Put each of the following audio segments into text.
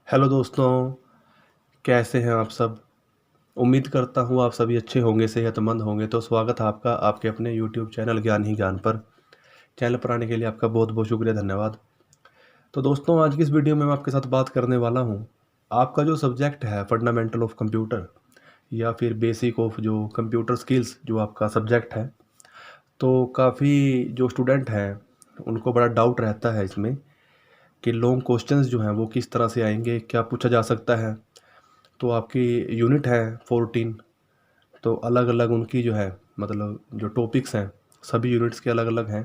Hello दोस्तों, कैसे हैं आप सब। उम्मीद करता हूँ आप सभी अच्छे होंगे, सेहतमंद होंगे। तो स्वागत है आपका आपके अपने यूट्यूब चैनल ज्ञान ही ज्ञान पर। चैनल पर आने के लिए आपका बहुत बहुत शुक्रिया, धन्यवाद। तो दोस्तों, आज की इस वीडियो में मैं आपके साथ बात करने वाला हूँ। आपका जो सब्जेक्ट है फंडामेंटल ऑफ कंप्यूटर या फिर बेसिक ऑफ जो कंप्यूटर स्किल्स, जो आपका सब्जेक्ट है, तो काफ़ी जो स्टूडेंट हैं उनको बड़ा डाउट रहता है इसमें कि लॉन्ग क्वेश्चंस जो हैं वो किस तरह से आएंगे, क्या पूछा जा सकता है। तो आपकी यूनिट है 14, तो अलग अलग उनकी जो है मतलब जो टॉपिक्स हैं सभी यूनिट्स के अलग अलग हैं।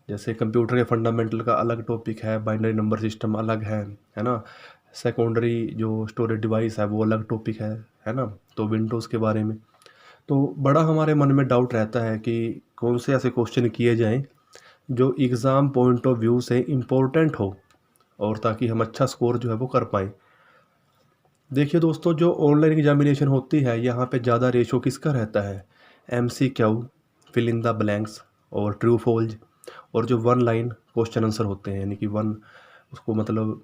जैसे कंप्यूटर के फंडामेंटल का अलग टॉपिक है, बाइनरी नंबर सिस्टम अलग है ना। सेकेंडरी जो स्टोरेज डिवाइस है वो अलग टॉपिक है ना। तो विंडोज़ के बारे में तो बड़ा हमारे मन में डाउट रहता है कि कौन से ऐसे क्वेश्चन किए जाएं जो एग्ज़ाम पॉइंट ऑफ व्यू से इम्पोर्टेंट हो, और ताकि हम अच्छा स्कोर जो है वो कर पाएँ। देखिए दोस्तों, जो ऑनलाइन एग्जामिनेशन होती है यहाँ पे ज़्यादा रेशो किसका रहता है, MCQ, fill in the blanks और ट्रू फॉल्स, और जो वन लाइन क्वेश्चन आंसर होते हैं, यानी कि वन उसको मतलब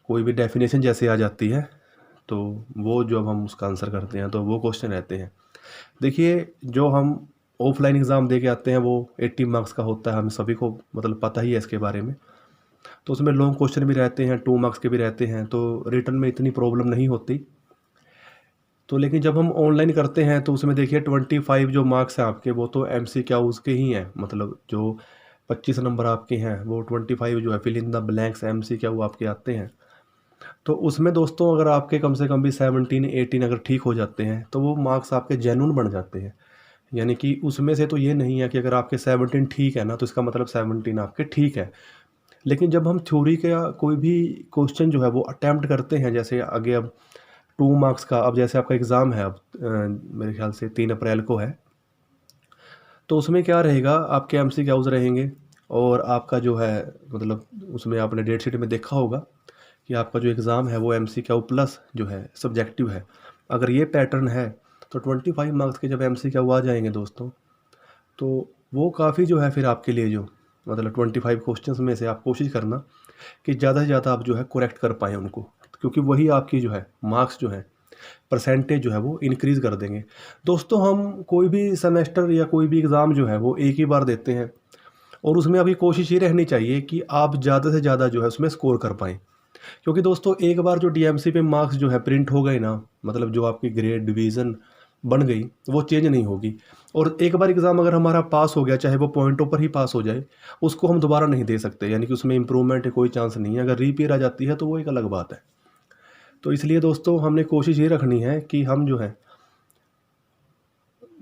कोई भी डेफिनेशन जैसे आ जाती है तो वो जब हम उसका आंसर करते हैं तो वो क्वेश्चन रहते हैं। देखिए, जो हम ऑफलाइन एग्ज़ाम दे के आते हैं वो 80 मार्क्स का होता है, हम सभी को मतलब पता ही है इसके बारे में। तो उसमें लॉन्ग क्वेश्चन भी रहते हैं, 2 मार्क्स के भी रहते हैं, तो रिटर्न में इतनी प्रॉब्लम नहीं होती। तो लेकिन जब हम ऑनलाइन करते हैं तो उसमें देखिए 25 जो मार्क्स हैं आपके, वो तो MCQs के ही हैं। मतलब जो 25 नंबर आपके हैं वो 25 जो है fill in the blanks MCQ आपके आते हैं। तो उसमें दोस्तों अगर आपके कम से कम भी 17-18 अगर ठीक हो जाते हैं तो वो मार्क्स आपके जेन्युइन बन जाते हैं। यानी कि उसमें से तो ये नहीं है कि अगर आपके 17 ठीक है ना तो इसका मतलब 17 आपके ठीक है। लेकिन जब हम थ्योरी का कोई भी क्वेश्चन जो है वो अटेम्प्ट करते हैं, जैसे आगे अब 2 मार्क्स का, अब जैसे आपका एग्ज़ाम है अब मेरे ख्याल से 3 अप्रैल को है। तो उसमें क्या रहेगा, आपके MCQs रहेंगे और आपका जो है मतलब उसमें आपने डेट शीट में देखा होगा कि आपका जो एग्ज़ाम है वो MCQ प्लस जो है सब्जेक्टिव है। अगर ये पैटर्न है तो 25 मार्क्स के जब MCQ आ जाएंगे दोस्तों, तो वो काफ़ी जो है फिर आपके लिए जो मतलब 25 क्वेश्चंस में से आप कोशिश करना कि ज़्यादा से ज़्यादा आप जो है करेक्ट कर पाएँ उनको, क्योंकि वही आपकी जो है मार्क्स जो है परसेंटेज जो है वो इंक्रीज़ कर देंगे। दोस्तों, हम कोई भी सेमेस्टर या कोई भी एग्ज़ाम जो है वो एक ही बार देते हैं, और उसमें अभी कोशिश ये रहनी चाहिए कि आप ज़्यादा से ज़्यादा जो है उसमें स्कोर कर पाएँ। क्योंकि दोस्तों एक बार जो DMC पे मार्क्स जो है प्रिंट हो गए ना, मतलब जो आपकी ग्रेड डिवीज़न बन गई वो चेंज नहीं होगी। और एक बार एग्ज़ाम अगर हमारा पास हो गया, चाहे वो पॉइंटों पर ही पास हो जाए, उसको हम दोबारा नहीं दे सकते, यानी कि उसमें इम्प्रूवमेंट है कोई चांस नहीं है। अगर रीपेयर आ जाती है तो वो एक अलग बात है। तो इसलिए दोस्तों हमने कोशिश ये रखनी है कि हम जो है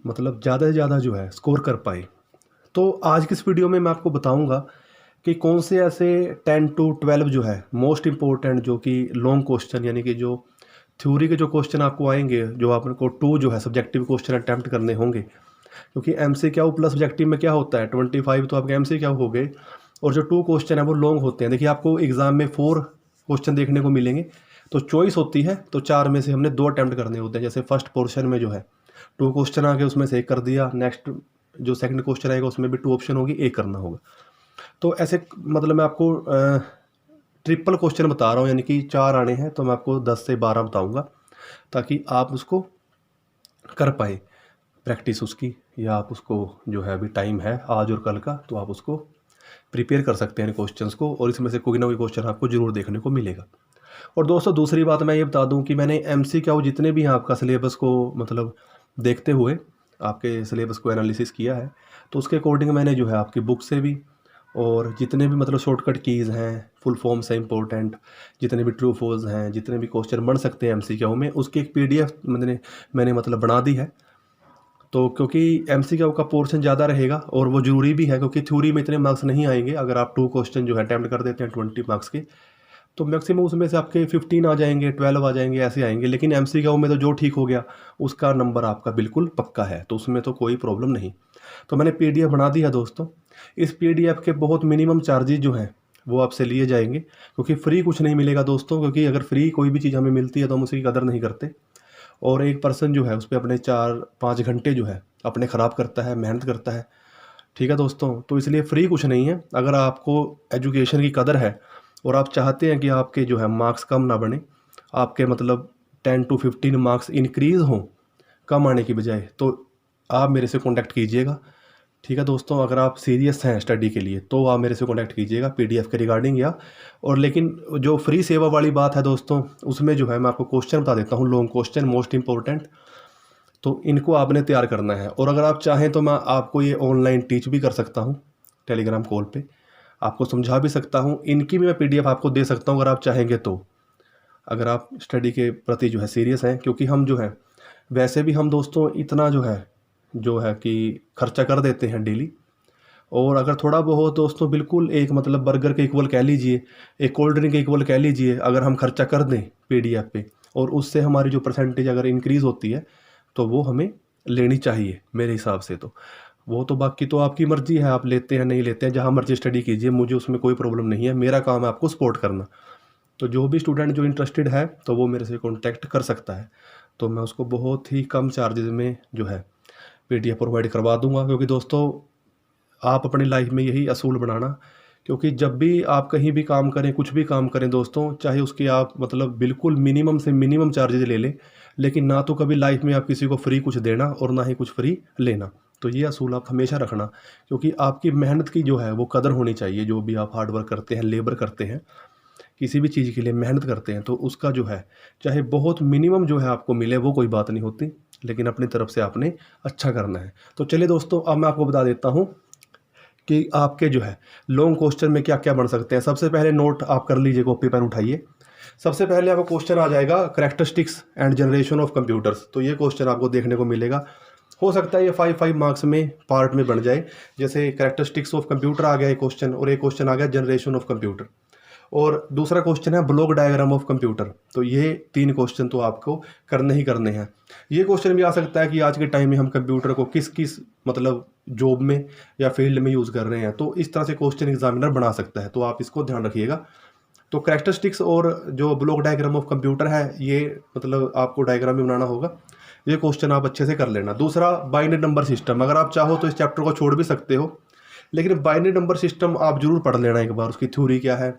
मतलब ज़्यादा से ज़्यादा जो है स्कोर कर पाए। तो आज की इस वीडियो में मैं आपको बताऊंगा कि कौन से ऐसे 10 to 12 जो है मोस्ट इम्पोर्टेंट, जो कि लॉन्ग क्वेश्चन, यानी कि जो थ्योरी के जो क्वेश्चन आपको आएंगे, जो आपको 2 जो है सब्जेक्टिव क्वेश्चन अटैम्प्ट करने होंगे। क्योंकि MCQ प्लस सब्जेक्टिव में क्या होता है, 25 तो आपके MCQ हो गए, और जो 2 क्वेश्चन है वो लॉन्ग होते हैं। देखिए, आपको एग्जाम में 4 क्वेश्चन देखने को मिलेंगे, तो चॉइस होती है, तो 4 में से हमने 2 अटैम्प्ट करने होते हैं। जैसे फर्स्ट पोर्शन में जो है 2 क्वेश्चन आ गए, उसमें से एक कर दिया। नेक्स्ट जो सेकंड क्वेश्चन आएगा उसमें भी 2 ऑप्शन होगी, एक करना होगा। तो ऐसे मतलब मैं आपको ट्रिपल क्वेश्चन बता रहा हूँ, यानी कि 4 आने हैं, तो मैं आपको 10 से 12 बताऊँगा ताकि आप उसको कर पाए प्रैक्टिस उसकी, या आप उसको जो है अभी टाइम है आज और कल का, तो आप उसको प्रिपेयर कर सकते हैं क्वेश्चंस को, और इसमें से कोई ना कोई क्वेश्चन आपको ज़रूर देखने को मिलेगा। और दोस्तों दूसरी बात मैं ये बता दूं कि मैंने MCQ जितने भी हैं आपका सिलेबस को मतलब देखते हुए आपके सिलेबस को एनालिसिस किया है, तो उसके अकॉर्डिंग मैंने जो है आपकी बुक से भी, और जितने भी मतलब शॉर्टकट कीज़ हैं, फुल फॉर्म से इंपॉर्टेंट जितने भी ट्रू फॉल्स हैं, जितने भी क्वेश्चन बन सकते हैं MCQ में, उसकी एक PDF मैंने मतलब बना दी है। तो क्योंकि MCQ का पोर्शन ज़्यादा रहेगा और वो ज़रूरी भी है, क्योंकि थ्योरी में इतने मार्क्स नहीं आएंगे। अगर आप 2 क्वेश्चन जो है अटैम्प्ट कर देते हैं 20 मार्क्स के, तो मैक्सिमम उसमें से आपके 15 आ जाएंगे, 12 आ जाएंगे, ऐसे आएंगे। लेकिन MCQ में तो जो ठीक हो गया उसका नंबर आपका बिल्कुल पक्का है, तो उसमें तो कोई प्रॉब्लम नहीं। तो मैंने PDF बना दी है दोस्तों। इस PDF के बहुत मिनिमम चार्जेज जो हैं वो आपसे लिए जाएंगे, क्योंकि फ्री कुछ नहीं मिलेगा दोस्तों। क्योंकि अगर फ्री कोई भी चीज़ हमें मिलती है तो हम उसकी कदर नहीं करते, और एक पर्सन जो है उस पर अपने 4-5 घंटे जो है अपने ख़राब करता है, मेहनत करता है। ठीक है दोस्तों, तो इसलिए फ्री कुछ नहीं है। अगर आपको एजुकेशन की कदर है और आप चाहते हैं कि आपके जो है मार्क्स कम ना बने, आपके मतलब 10 to 15 मार्क्स इंक्रीज़ हों कम आने की बजाय, तो आप मेरे से कॉन्टैक्ट कीजिएगा। ठीक है दोस्तों, अगर आप सीरियस हैं स्टडी के लिए तो आप मेरे से कॉन्टैक्ट कीजिएगा पीडीएफ के रिगार्डिंग या और लेकिन जो फ्री सेवा वाली बात है दोस्तों, उसमें जो है मैं आपको क्वेश्चन बता देता हूँ, लॉन्ग क्वेश्चन मोस्ट इंपॉर्टेंट, तो इनको आपने तैयार करना है। और अगर आप चाहें तो मैं आपको ये ऑनलाइन टीच भी कर सकता हूँ, टेलीग्राम कॉल पे आपको समझा भी सकता हूँ, इनकी भी मैं पीडीएफ आपको दे सकता हूँ अगर आप चाहेंगे तो, अगर आप स्टडी के प्रति जो है सीरियस हैं। क्योंकि हम जो है वैसे भी हम दोस्तों इतना जो है कि खर्चा कर देते हैं डेली, और अगर थोड़ा बहुत दोस्तों बिल्कुल एक मतलब बर्गर के इक्वल कह लीजिए, एक कोल्ड ड्रिंक के इक्वल कह लीजिए, अगर हम खर्चा कर दें पीडीएफ पे और उससे हमारी जो परसेंटेज अगर इंक्रीज़ होती है तो वो हमें लेनी चाहिए मेरे हिसाब से। तो वो तो बाकी तो आपकी मर्ज़ी है, आप लेते हैं नहीं लेते हैं, जहाँ मर्ज़ी स्टडी कीजिए, मुझे उसमें कोई प्रॉब्लम नहीं है, मेरा काम है आपको सपोर्ट करना। तो जो भी स्टूडेंट जो इंटरेस्टेड है तो वो मेरे से कॉन्टैक्ट कर सकता है, तो मैं उसको बहुत ही कम चार्जेस में जो है पीडीएफ प्रोवाइड करवा दूंगा। क्योंकि दोस्तों आप अपनी लाइफ में यही असूल बनाना, क्योंकि जब भी आप कहीं भी काम करें, कुछ भी काम करें दोस्तों, चाहे उसकी आप मतलब बिल्कुल मिनिमम से मिनिमम चार्जेज ले लें, लेकिन ना तो कभी लाइफ में आप किसी को फ्री कुछ देना और ना ही कुछ फ्री लेना। तो ये असूल आप हमेशा रखना, क्योंकि आपकी मेहनत की जो है वो कदर होनी चाहिए। जो भी आप हार्ड वर्क करते हैं, लेबर करते हैं, किसी भी चीज़ के लिए मेहनत करते हैं, तो उसका जो है चाहे बहुत मिनिमम जो है आपको मिले वो कोई बात नहीं होती, लेकिन अपनी तरफ से आपने अच्छा करना है। तो चलिए दोस्तों, अब मैं आपको बता देता हूँ कि आपके जो है लॉन्ग क्वेश्चन में क्या क्या बन सकते हैं। सबसे पहले नोट आप कर लीजिए, कॉपी पेन उठाइए। सबसे पहले आपको क्वेश्चन आ जाएगा characteristics and generation of computers. तो ये क्वेश्चन आपको देखने को मिलेगा, हो सकता है ये 5 मार्क्स में पार्ट में बन जाए। जैसे करैक्टरिस्टिक्स ऑफ कंप्यूटर आ गया एक क्वेश्चन, और एक क्वेश्चन आ गया जनरेशन ऑफ कंप्यूटर, और दूसरा क्वेश्चन है ब्लॉक डायग्राम ऑफ कंप्यूटर। तो ये 3 क्वेश्चन तो आपको करने ही करने हैं। ये क्वेश्चन भी आ सकता है कि आज के टाइम में हम कंप्यूटर को किस किस मतलब जॉब में या फील्ड में यूज़ कर रहे हैं, तो इस तरह से क्वेश्चन एग्जामिनर बना सकता है, तो आप इसको ध्यान रखिएगा। तो करैक्टरिस्टिक्स और जो ब्लॉक डायग्राम ऑफ कंप्यूटर है, ये मतलब आपको डायग्राम भी बनाना होगा, ये क्वेश्चन आप अच्छे से कर लेना। दूसरा बाइनरी नंबर सिस्टम, अगर आप चाहो तो इस चैप्टर को छोड़ भी सकते हो, लेकिन बाइनरी नंबर सिस्टम आप जरूर पढ़ लेना एक बार, उसकी थ्योरी क्या है,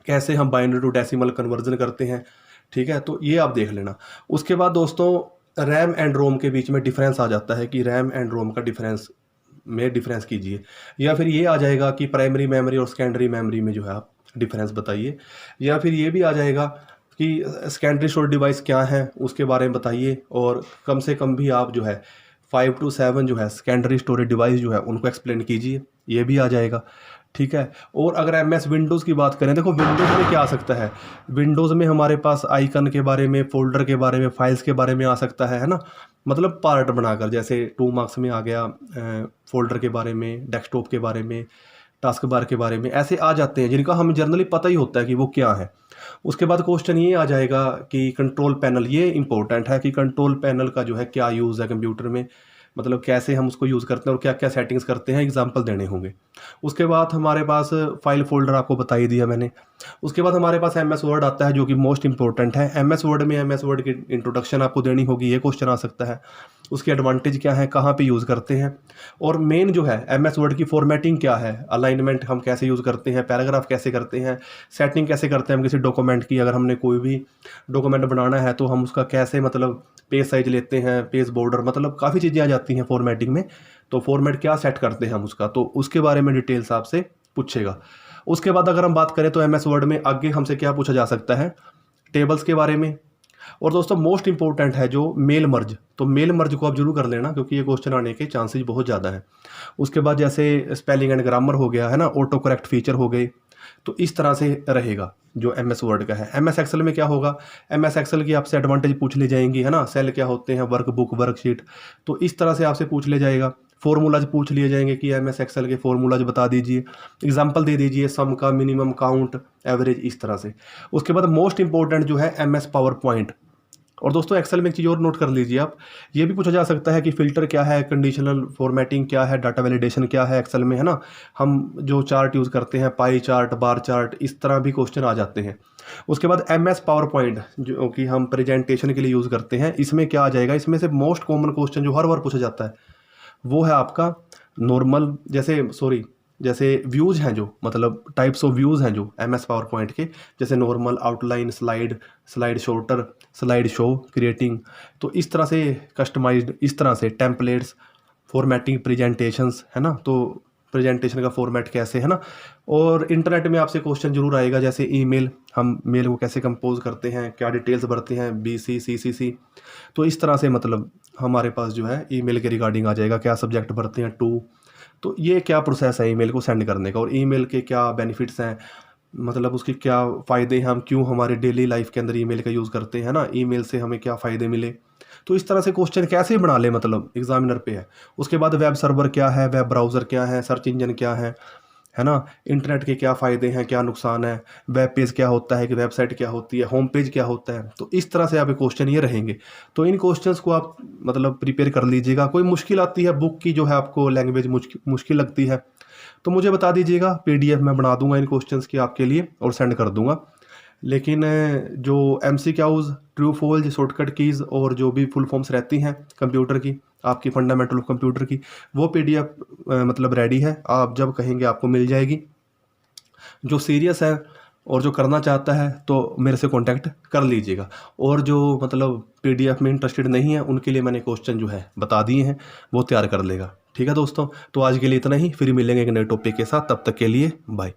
कैसे हम बाइनरी टू डेसिमल कन्वर्जन करते हैं, ठीक है, तो ये आप देख लेना। उसके बाद दोस्तों रैम एंड रोम के बीच में डिफरेंस आ जाता है कि रैम एंड रोम का डिफरेंस कीजिए, या फिर ये आ जाएगा कि प्राइमरी मेमोरी और सेकेंडरी मेमोरी में जो है आप डिफरेंस बताइए, या फिर ये भी आ जाएगा कि सेकेंडरी स्टोरेज डिवाइस क्या है उसके बारे में बताइए, और कम से कम भी आप जो है 5 to 7 जो है सेकेंडरी स्टोरेज डिवाइस जो है उनको एक्सप्लेन कीजिए, ये भी आ जाएगा, ठीक है। और अगर MS विंडोज़ की बात करें, देखो विंडोज़ में क्या आ सकता है, विंडोज़ में हमारे पास आइकन के बारे में, फोल्डर के बारे में, फाइल्स के बारे में आ सकता है ना, मतलब पार्ट बनाकर, जैसे 2 मार्क्स में आ गया फोल्डर के बारे में, डेस्कटॉप के बारे में, टास्क बार के बारे में, ऐसे आ जाते हैं जिनका हमें जनरली पता ही होता है कि वो क्या है। उसके बाद क्वेश्चन ये आ जाएगा कि कंट्रोल पैनल, ये इंपॉर्टेंट है कि कंट्रोल पैनल का जो है क्या यूज़ है कंप्यूटर में, मतलब कैसे हम उसको यूज़ करते हैं और क्या क्या सेटिंग्स करते हैं, एग्जाम्पल देने होंगे। उसके बाद हमारे पास फाइल फोल्डर आपको बता ही दिया मैंने। उसके बाद हमारे पास MS वर्ड आता है जो कि मोस्ट इंपॉर्टेंट है। MS वर्ड में MS वर्ड की इंट्रोडक्शन आपको देनी होगी, ये क्वेश्चन आ सकता है। उसके एडवांटेज क्या है, कहाँ पे यूज़ करते हैं, और मेन जो है MS वर्ड की फॉर्मेटिंग क्या है, अलाइनमेंट हम कैसे यूज़ करते हैं, पैराग्राफ कैसे करते हैं, सेटिंग कैसे करते हैं हम किसी डॉक्यूमेंट की, अगर हमने कोई भी डॉक्यूमेंट बनाना है तो हम उसका कैसे मतलब पेज साइज लेते हैं, पेज बॉर्डर, मतलब काफ़ी चीज़ें आ जाती हैं फॉर्मेटिंग में। तो फॉर्मेट क्या सेट करते हैं हम उसका, तो उसके बारे में डिटेल्स आपसे पूछेगा। उसके बाद अगर हम बात करें तो MS वर्ड में आगे हमसे क्या पूछा जा सकता है, टेबल्स के बारे में। और दोस्तों मोस्ट इंपॉर्टेंट है जो मेल मर्ज, तो मेल मर्ज को आप जरूर कर लेना क्योंकि ये क्वेश्चन आने के चांसेस बहुत ज़्यादा हैं। उसके बाद जैसे स्पेलिंग एंड ग्रामर हो गया है ना, ऑटो करेक्ट फीचर हो गए, तो इस तरह से रहेगा जो MS वर्ड का है। MS एक्सेल में क्या होगा, MS एक्सेल की आपसे एडवांटेज पूछ ली जाएंगी, है ना, सेल क्या होते हैं, वर्कबुक, वर्कशीट, तो इस तरह से आपसे पूछ ले जाएगा। फॉर्मूलाज पूछ लिए जाएंगे कि MS एक्सेल के फॉर्मूलाज बता दीजिए, एग्जांपल दे दीजिए, सम का, मिनिमम, काउंट, एवरेज, इस तरह से। उसके बाद मोस्ट इंपॉर्टेंट जो है MS पावर पॉइंट। और दोस्तों एक्सेल में एक चीज़ और नोट कर लीजिए आप, ये भी पूछा जा सकता है कि फ़िल्टर क्या है, कंडीशनल फॉर्मेटिंग क्या है, डाटा वैलिडेशन क्या है एक्सेल में, है ना, हम जो चार्ट यूज़ करते हैं, पाई चार्ट, बार चार्ट, इस तरह भी क्वेश्चन आ जाते हैं। उसके बाद MS पावर पॉइंट जो कि हम प्रेजेंटेशन के लिए यूज़ करते हैं, इसमें क्या आ जाएगा, इसमें से मोस्ट कॉमन क्वेश्चन जो हर बार पूछा जाता है वो है आपका नॉर्मल, जैसे व्यूज़ हैं जो मतलब टाइप्स ऑफ व्यूज़ हैं जो MS पावर पॉइंट के, जैसे normal, outline, slide, slide shorter, slide show, creating, तो इस तरह से कस्टमाइज्ड, इस तरह से टेम्पलेट्स, फॉर्मेटिंग प्रेजेंटेशंस, है ना, तो प्रेजेंटेशन का फॉर्मेट कैसे, है ना। और इंटरनेट में आपसे क्वेश्चन जरूर आएगा, जैसे ईमेल, हम मेल को कैसे कंपोज करते हैं, क्या डिटेल्स भरते हैं, BC CCC, तो इस तरह से मतलब हमारे पास जो है ईमेल के रिगार्डिंग आ जाएगा, क्या सब्जेक्ट भरते हैं, टू, तो ये क्या प्रोसेस है ईमेल को सेंड करने का, और ईमेल के क्या बेनिफिट्स हैं, मतलब उसके क्या फ़ायदे हैं, हम क्यों हमारे डेली लाइफ के अंदर ईमेल का यूज़ करते हैं ना, ईमेल से हमें क्या फ़ायदे मिले, तो इस तरह से क्वेश्चन कैसे बना ले, मतलब एग्जामिनर पे है। उसके बाद वेब सर्वर क्या है, वेब ब्राउज़र क्या है, सर्च इंजन क्या है ना, इंटरनेट के क्या फ़ायदे हैं, क्या नुकसान है, वेब पेज क्या होता है, कि वेबसाइट क्या होती है, होम पेज क्या होता है, तो इस तरह से आपके क्वेश्चन ये रहेंगे। तो इन क्वेश्चंस को आप मतलब प्रिपेयर कर लीजिएगा। कोई मुश्किल आती है बुक की जो है, आपको लैंग्वेज मुश्किल लगती है, तो मुझे बता दीजिएगा, PDF मैं बना दूंगा इन क्वेश्चंस की आपके लिए और सेंड कर दूंगा। लेकिन जो MCQs, true false, shortcut keys और जो भी फुल फॉर्म्स रहती हैं कंप्यूटर की, आपकी फंडामेंटल ऑफ कंप्यूटर की, वो PDF मतलब रेडी है, आप जब कहेंगे आपको मिल जाएगी। जो सीरियस है और जो करना चाहता है तो मेरे से कांटेक्ट कर लीजिएगा, और जो मतलब PDF में इंटरेस्टेड नहीं है उनके लिए मैंने क्वेश्चन जो है बता दिए हैं, वो तैयार कर लेगा। ठीक है दोस्तों, तो आज के लिए इतना ही, फिर मिलेंगे एक नए टॉपिक के साथ, तब तक के लिए बाय।